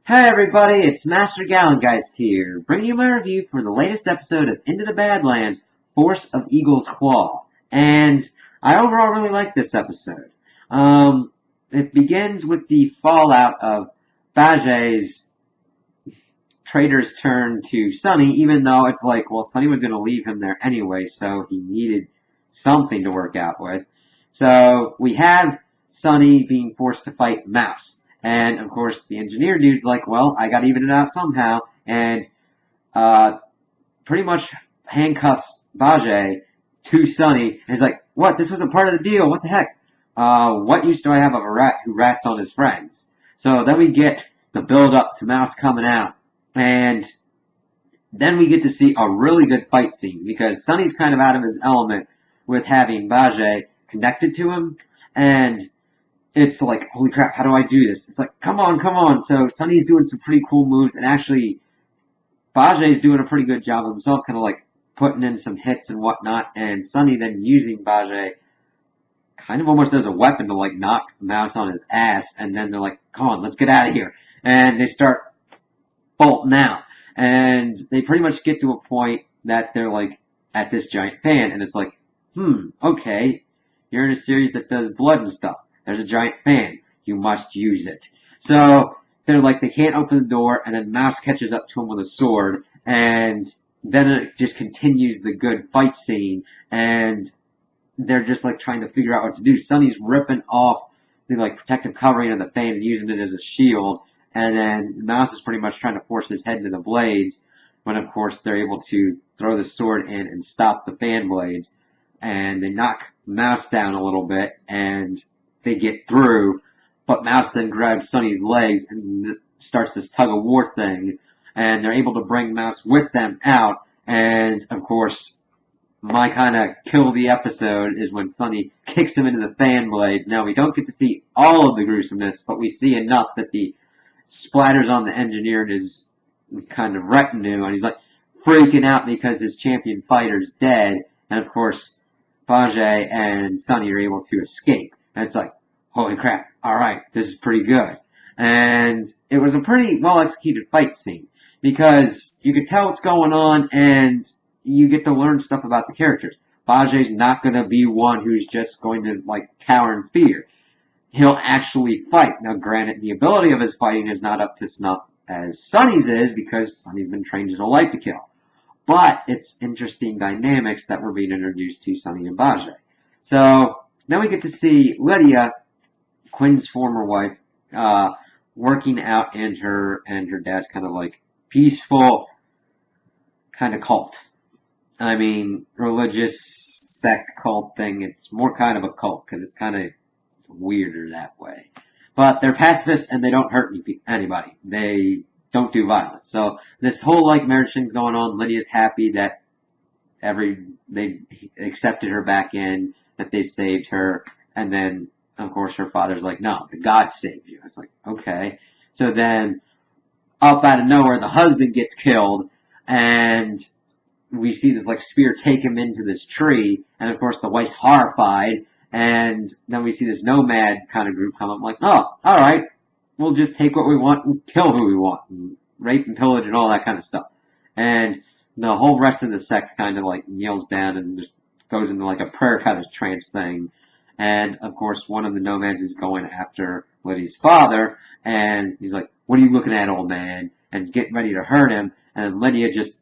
Hi everybody, it's Master Gallengeist here, bringing you my review for the latest episode of Into the Badlands, Force of Eagle's Claw. And I overall really like this episode. It begins with the fallout of Bajay's traitor's turn to Sunny, even though it's like, well, Sunny was going to leave him there anyway, so he needed something to work out with. So we have Sunny being forced to fight Mouse. And, of course, the engineer dude's like, well, I gotta even it out somehow. And, pretty much handcuffs Bajay to Sunny. And he's like, what? This was a part of the deal. What the heck? What use do I have of a rat who rats on his friends? So then we get the build up to Mouse coming out. And then we get to see a really good fight scene because Sunny's kind of out of his element with having Bajay connected to him. And it's like, holy crap, how do I do this? It's like, come on, come on. So Sunny's doing some pretty cool moves, and actually, Bajay's doing a pretty good job of himself, kind of like putting in some hits and whatnot, and Sunny then using Bajay kind of almost as a weapon to like knock Mouse on his ass, and then they're like, come on, let's get out of here. And they start bolting out. And they pretty much get to a point that they're like at this giant fan, and it's like, okay, you're in a series that does blood and stuff. There's a giant fan. You must use it. So they're like, they can't open the door, and then Mouse catches up to him with a sword, and then it just continues the good fight scene, and they're just like trying to figure out what to do. Sunny's ripping off the like protective covering of the fan and using it as a shield, and then Mouse is pretty much trying to force his head into the blades, when of course they're able to throw the sword in and stop the fan blades, and they knock Mouse down a little bit, and they get through, but Mouse then grabs Sunny's legs and starts this tug-of-war thing, and they're able to bring Mouse with them out, and, of course, my kind of kill the episode is when Sunny kicks him into the fan blades. Now, we don't get to see all of the gruesomeness, but we see enough that the splatters on the engineer and his kind of retinue, and he's, like, freaking out because his champion fighter's dead, and, of course, Bajay and Sunny are able to escape. And it's like, holy crap, alright, this is pretty good. And it was a pretty well executed fight scene because you could tell what's going on and you get to learn stuff about the characters. Bajay's not going to be one who's just going to like cower in fear. He'll actually fight. Now granted, the ability of his fighting is not up to snuff as Sunny's is because Sunny's been trained his whole life to kill. But it's interesting dynamics that were being introduced to Sunny and Bajay. So now we get to see Lydia, Quinn's former wife, working out in her and her dad's kind of like peaceful kind of cult. I mean, religious sect cult thing. It's more kind of a cult because it's kind of weirder that way. But they're pacifists and they don't hurt anybody. They don't do violence. So this whole like marriage thing's going on. Lydia's happy that they accepted her back in, that they saved her, and then, of course, her father's like, no, the God saved you. It's like, okay. So then, up out of nowhere, the husband gets killed, and we see this, like, spear take him into this tree, and, of course, the wife's horrified, and then we see this nomad kind of group come up, like, oh, alright, we'll just take what we want and kill who we want, and rape and pillage and all that kind of stuff. And the whole rest of the sect kind of, like, kneels down and just goes into like a prayer kind of trance thing. And of course one of the nomads is going after Lydia's father, and he's like, what are you looking at, old man? And getting ready to hurt him, and Lydia just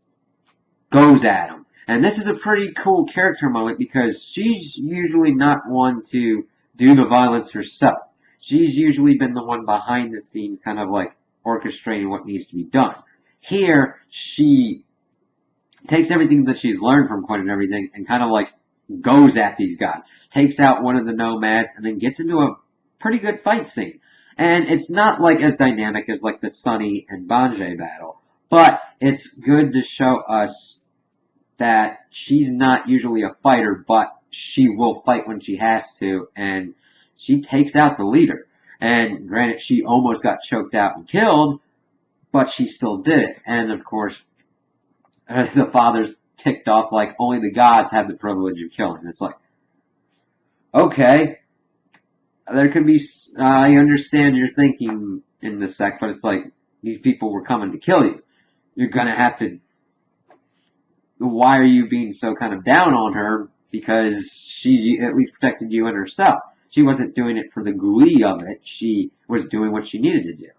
goes at him. And this is a pretty cool character moment because she's usually not one to do the violence herself. She's usually been the one behind the scenes kind of like orchestrating what needs to be done. Here, she takes everything that she's learned from Quinn and everything and kind of like goes at these guys, takes out one of the nomads, and then gets into a pretty good fight scene. And it's not like as dynamic as like the Sunny and Bajay battle, but it's good to show us that she's not usually a fighter, but she will fight when she has to, and she takes out the leader. And granted, she almost got choked out and killed, but she still did it. And of course, the father's ticked off like only the gods have the privilege of killing. It's like, okay, there could be, I understand your thinking in the sect, but it's like, these people were coming to kill you. You're gonna have to, why are you being so kind of down on her? Because she at least protected you and herself. She wasn't doing it for the glee of it. She was doing what she needed to do.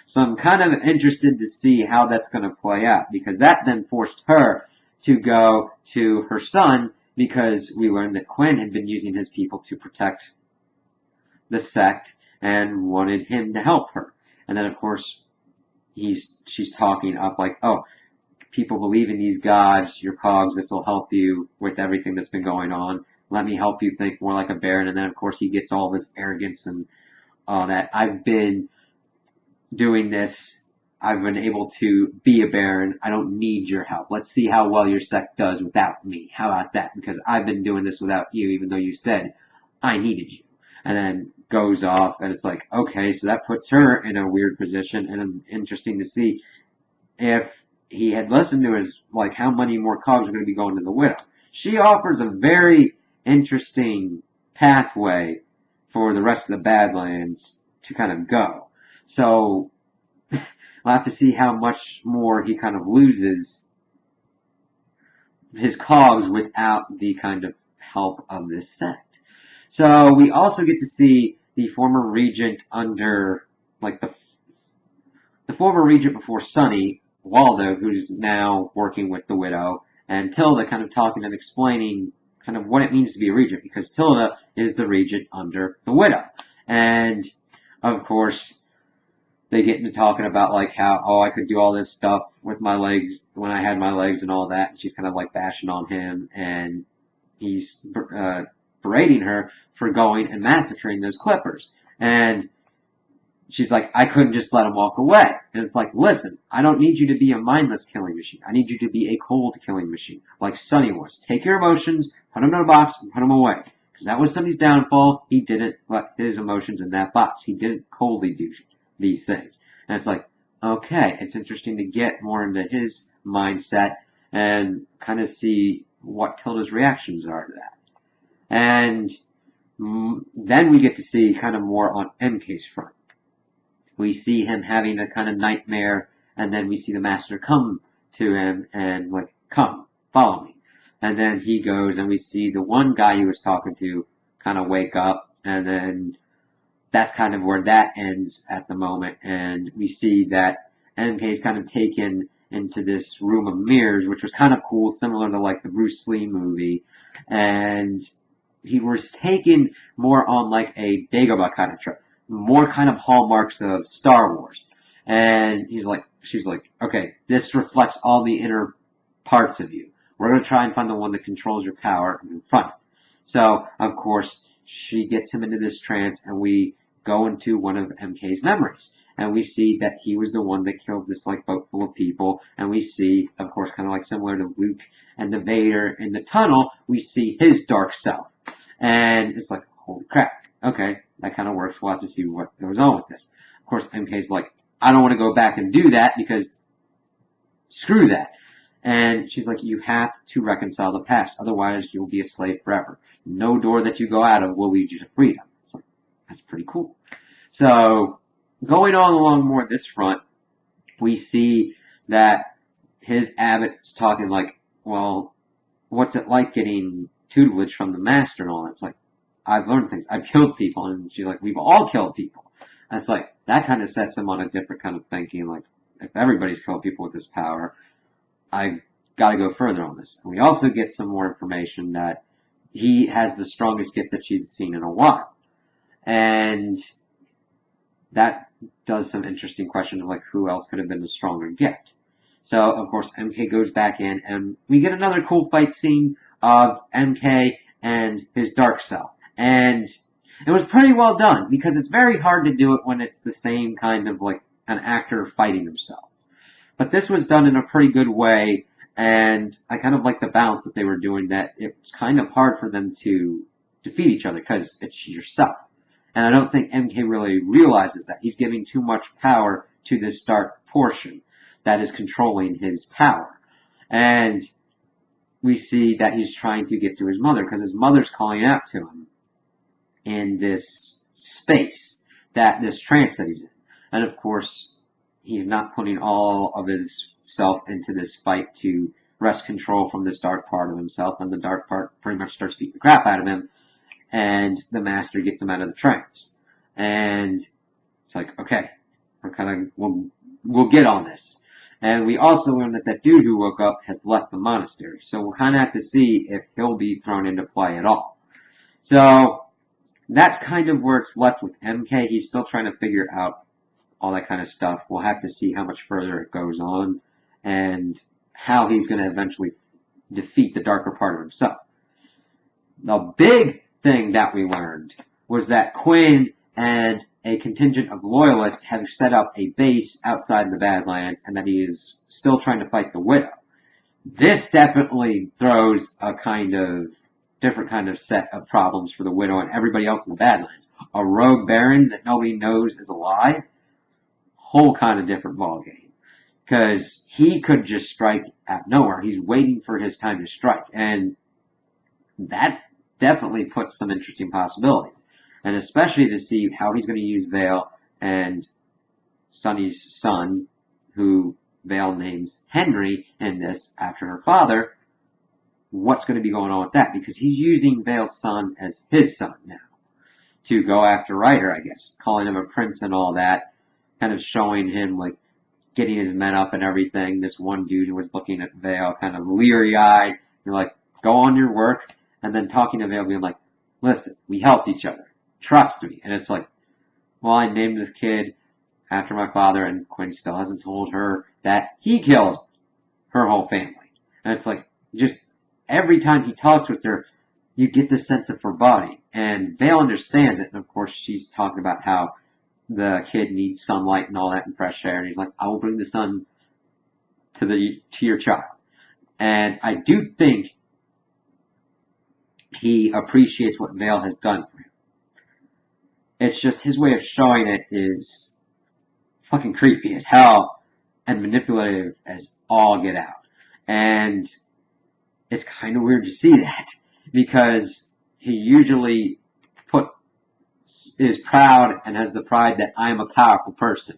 So I'm kind of interested to see how that's going to play out, because that then forced her to go to her son, because we learned that Quinn had been using his people to protect the sect and wanted him to help her. And then of course she's talking up like, oh, people believe in these gods, your cogs, this will help you with everything that's been going on. Let me help you think more like a baron. And then of course he gets all this arrogance and all that. I've been doing this. I've been able to be a baron. I don't need your help. Let's see how well your sect does without me. How about that? Because I've been doing this without you, even though you said I needed you. And then goes off, and it's like, okay, so that puts her in a weird position, and interesting to see if he had listened to his, like, how many more cogs are going to be going to the widow. She offers a very interesting pathway for the rest of the Badlands to kind of go. So we'll have to see how much more he kind of loses his cogs without the kind of help of this sect. So we also get to see the former regent under, like, the former regent before Sonny, Waldo, who's now working with the widow, and Tilda kind of talking and explaining kind of what it means to be a regent, because Tilda is the regent under the widow. And of course they get into talking about like how, oh, I could do all this stuff with my legs when I had my legs and all that, and she's kind of like bashing on him, and he's berating her for going and massacring those clippers. And she's like, I couldn't just let him walk away. And it's like, listen, I don't need you to be a mindless killing machine. I need you to be a cold killing machine, like Sonny was. Take your emotions, put them in a box, and put them away. Because that was Sonny's downfall. He didn't put his emotions in that box. He didn't coldly do these things. And it's like, okay, it's interesting to get more into his mindset and kind of see what Tilda's reactions are to that. And then we get to see kind of more on MK's front. We see him having a kind of nightmare, and then we see the master come to him and like, come, follow me. And then he goes, and we see the one guy he was talking to kind of wake up, and then that's kind of where that ends at the moment. And we see that MK's kind of taken into this room of mirrors, which was kind of cool, similar to like the Bruce Lee movie. And he was taken more on like a Dagobah kind of trip, more kind of hallmarks of Star Wars. And she's like, okay, this reflects all the inner parts of you. We're going to try and find the one that controls your power and confront it. So, of course, she gets him into this trance, and we go into one of MK's memories. And we see that he was the one that killed this like boat full of people. And we see, of course, kind of like similar to Luke and the Vader in the tunnel, we see his dark self. And it's like, holy crap. Okay, that kind of works. We'll have to see what goes on with this. Of course, MK's like, I don't want to go back and do that because screw that. And she's like, you have to reconcile the past. Otherwise, you'll be a slave forever. No door that you go out of will lead you to freedom. It's like, that's pretty cool. So, going on along more this front, we see that his abbot's talking like, well, what's it like getting tutelage from the master and all that? It's like, I've learned things. I've killed people. And she's like, we've all killed people. And it's like, that kind of sets him on a different kind of thinking. Like, if everybody's killed people with this power, I've got to go further on this. And we also get some more information that he has the strongest gift that she's seen in a while. And that does some interesting questions of like, who else could have been a stronger gift. So, of course, MK goes back in, and we get another cool fight scene of MK and his dark self. And it was pretty well done, because it's very hard to do it when it's the same kind of like an actor fighting himself. But this was done in a pretty good way, and I kind of like the balance that they were doing, that it's kind of hard for them to defeat each other, because it's yourself. And I don't think MK really realizes that. He's giving too much power to this dark portion that is controlling his power. And we see that he's trying to get to his mother, because his mother's calling out to him in this space, that this trance that he's in. And of course, he's not putting all of his self into this fight to wrest control from this dark part of himself, and the dark part pretty much starts beating the crap out of him, and the master gets him out of the trance. And it's like, okay, we'll get on this. And we also learn that that dude who woke up has left the monastery, so we'll kind of have to see if he'll be thrown into play at all. So that's kind of where it's left with MK. He's still trying to figure out all that kind of stuff. We'll have to see how much further it goes on and how he's going to eventually defeat the darker part of himself. The big thing that we learned was that Quinn and a contingent of loyalists have set up a base outside the Badlands, and that he is still trying to fight the Widow. This definitely throws a different kind of set of problems for the Widow and everybody else in the Badlands. A rogue baron that nobody knows is alive, whole kind of different ballgame. Because he could just strike out nowhere. He's waiting for his time to strike. And that definitely puts some interesting possibilities. And especially to see how he's going to use Vale and Sunny's son, who Vale names Henry in this after her father, what's going to be going on with that? Because he's using Vale's son as his son now to go after Ryder, I guess. Calling him a prince and all that. Kind of showing him, like, getting his men up and everything. This one dude who was looking at Vale kind of leery-eyed. You're like, go on your work. And then talking to Vale being like, listen, we helped each other. Trust me. And it's like, well, I named this kid after my father, and Quinn still hasn't told her that he killed her whole family. And it's like, just every time he talks with her, you get this sense of foreboding. And Vale understands it. And of course, she's talking about how the kid needs sunlight and all that and fresh air. And he's like, I will bring the sun to your child. And I do think he appreciates what Vale has done for him. It's just his way of showing it is fucking creepy as hell and manipulative as all get out. And it's kind of weird to see that because he usually is proud and has the pride that I am a powerful person.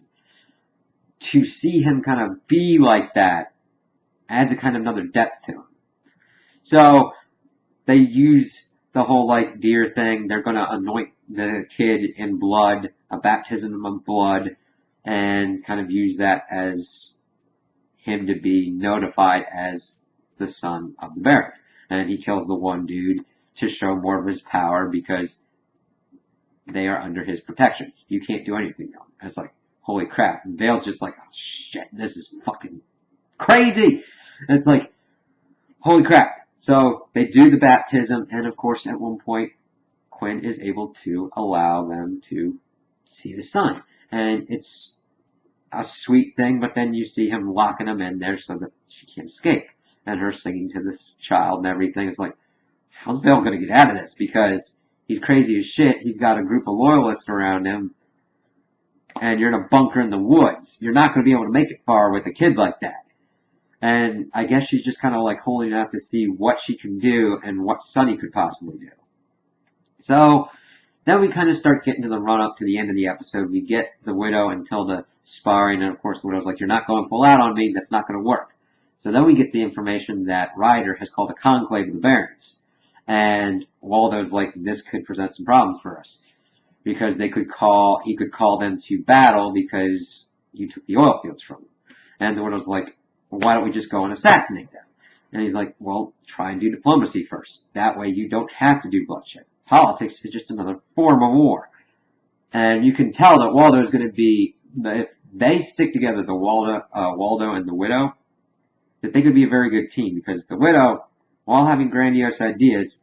To see him kind of be like that adds a kind of another depth to him. So they use the whole like deer thing. They're going to anoint the kid in blood, a baptism of blood, and kind of use that as him to be notified as the son of the Baron. And he kills the one dude to show more of his power because they are under his protection. You can't do anything to them. And it's like, holy crap. And Vale's just like, oh shit, this is fucking crazy. And it's like, holy crap. So they do the baptism, and of course at one point Quinn is able to allow them to see the sun. And it's a sweet thing, but then you see him locking them in there so that she can't escape. And her singing to this child and everything. It's like, how's Vale going to get out of this? Because he's crazy as shit. He's got a group of loyalists around him. And you're in a bunker in the woods. You're not going to be able to make it far with a kid like that. And I guess she's just kind of like holding out to see what she can do and what Sunny could possibly do. So then we kind of start getting to the run-up to the end of the episode. We get the Widow and Tilda sparring, and of course the Widow's like, you're not going full out on me, that's not going to work. So then we get the information that Ryder has called a conclave of the Barons. And Waldo's like, this could present some problems for us. Because he could call them to battle because you took the oil fields from them. And the Widow's like, well, why don't we just go and assassinate them? And he's like, well, try and do diplomacy first. That way you don't have to do bloodshed. Politics is just another form of war. And you can tell that Waldo is going to be, if they stick together, the Waldo and the Widow, that they could be a very good team. Because the Widow, while having grandiose ideas,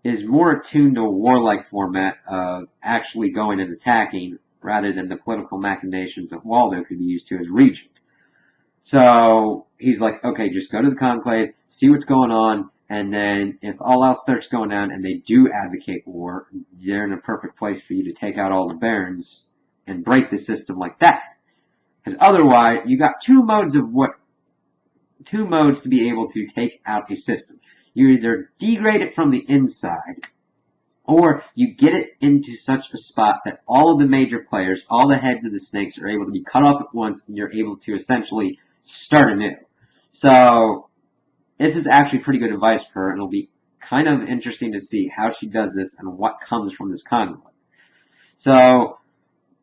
is more attuned to a warlike format of actually going and attacking rather than the political machinations that Waldo could be used to as regent. So he's like, okay, just go to the conclave, see what's going on, and then if all else starts going down and they do advocate war, they're in a perfect place for you to take out all the barons and break the system like that. Because otherwise, you got two modes to be able to take out a system. You either degrade it from the inside, Or you get it into such a spot that all of the major players, all the heads of the snakes are able to be cut off at once, and you're able to essentially start anew. So this is actually pretty good advice for her, and it'll be kind of interesting to see how she does this and what comes from this conflict. So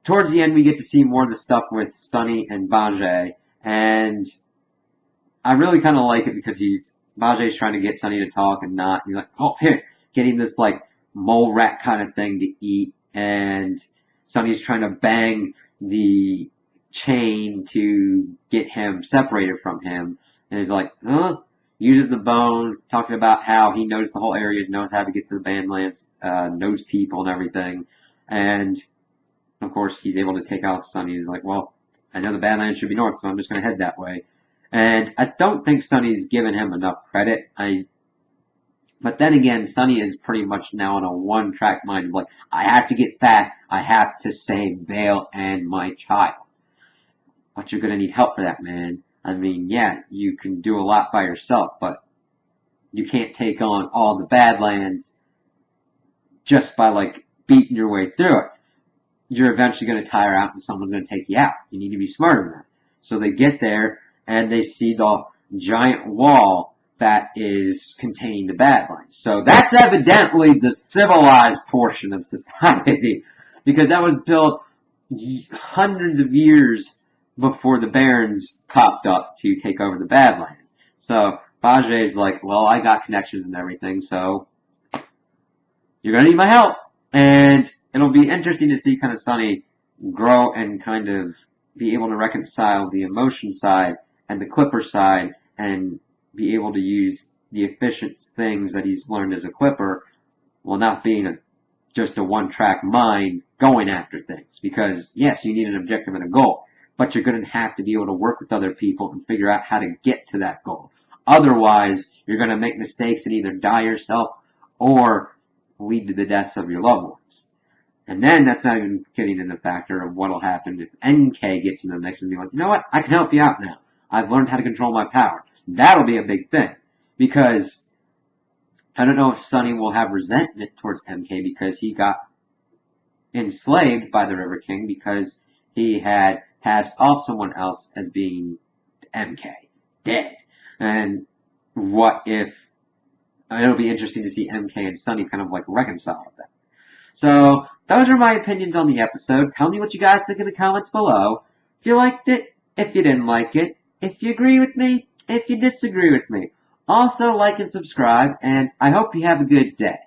towards the end, we get to see more of the stuff with Sunny and Bajie, and I really kind of like it because Bajie's trying to get Sunny to talk and not. He's like, oh, here, getting this like mole rat kind of thing to eat, and Sunny's trying to bang the chain to get him separated from him, and he's like, uses the bone, talking about how he knows the whole area, knows how to get to the Badlands, knows people and everything, and of course he's able to take off Sunny. He's like, well, I know the Badlands should be north, so I'm just going to head that way. And I don't think Sunny's given him enough credit. But then again, Sunny is pretty much now on a one-track mind of like, I have to get back, I have to save Vale and my child. But you're going to need help for that, man. I mean, yeah, you can do a lot by yourself, but you can't take on all the Badlands just by like beating your way through it. You're eventually going to tire out and someone's going to take you out. You need to be smarter than that. So they get there and they see the giant wall that is containing the Badlands. So that's evidently the civilized portion of society, because that was built hundreds of years before the Barons popped up to take over the Badlands. So Bajie's like, well, I got connections and everything, so you're going to need my help. And it'll be interesting to see kind of Sunny grow and kind of be able to reconcile the emotion side and the Clipper side and be able to use the efficient things that he's learned as a Clipper while not being just a one-track mind going after things. Because, yes, you need an objective and a goal, but you're going to have to be able to work with other people and figure out how to get to that goal. Otherwise, you're going to make mistakes and either die yourself or lead to the deaths of your loved ones. And then that's not even getting in the factor of what will happen if NK gets in the mix and be like, you know what, I can help you out now. I've learned how to control my power. That'll be a big thing. Because I don't know if Sunny will have resentment towards MK because he got enslaved by the River King because he had passed off someone else as being MK, dead. And what if, it'll be interesting to see MK and Sunny kind of like reconcile with that. So, those are my opinions on the episode. Tell me what you guys think in the comments below. If you liked it, if you didn't like it, if you agree with me, if you disagree with me. Also, like and subscribe, and I hope you have a good day.